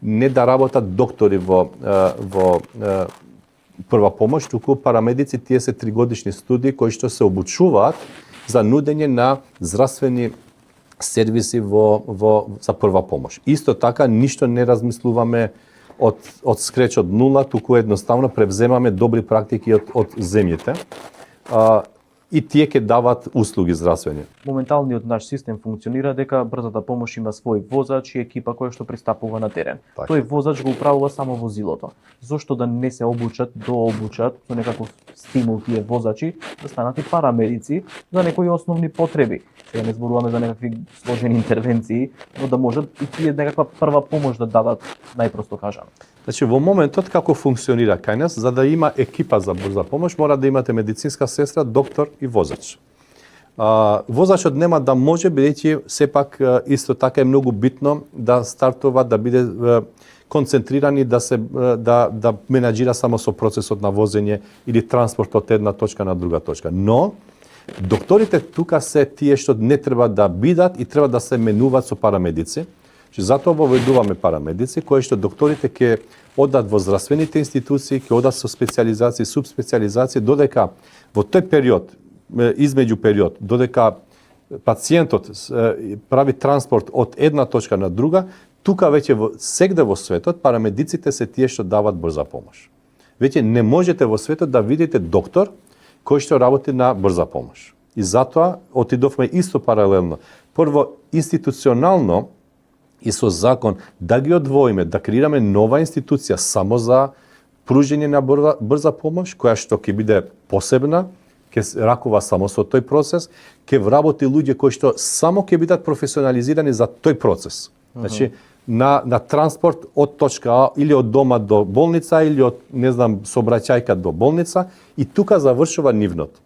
не да работат доктори во прва помош, туку парамедици, тие се 3-годишни студии кои што се обучуваат за нудење на здравствени сервиси за прва помош. Исто така, ништо не размислуваме од скреч од нула, туку едноставно превземаме добри практики од земјите. И тие ќе дават услуги здравствени. Моменталниот наш систем функционира дека брзата помош има свој возач и екипа која што пристапува на терен. Так. Тој возач го управува само возилото. Зошто да не се дообучат со некаков стимул тие возачи да станат и парамедици за некои основни потреби. Сега не зборуваме за некакви сложени интервенции, но да можат и тие некаква прва помош да дадат, најпросто кажано. Значи, во моментот како функционира кај нас, за да има екипа за брза помош, мора да имате медицинска сестра, доктор и возач. Возачот нема да може, бидејќи сепак исто така е многу битно да стартува, да биде концентриран и да менаџира само со процесот на возење или транспорт од една точка на друга точка. Но докторите тука се тие што не треба да бидат и треба да се менуваат со парамедици. Затоа воведуваме парамедици, кои што докторите ќе одат во здравствените институции, ќе одат со специјализации, субспецијализации, додека во тој период, измеѓу период, додека пациентот прави транспорт од една точка на друга, тука веќе сегде во светот парамедиците се тие што дават брза помош. Веќе не можете во светот да видите доктор кој што работи на брза помош. И затоа отидовме исто паралелно. Прво, институционално и со закон да ги одвоиме, да креираме нова институција само за пружење на брза помош, која што ќе биде посебна, ќе ракува само со тој процес, ќе вработи луѓе кои што само ќе бидат професионализирани за тој процес. Значи, на транспорт од точка А или од дома до болница или од, не знам, сообраќајка до болница, и тука завршува нивното.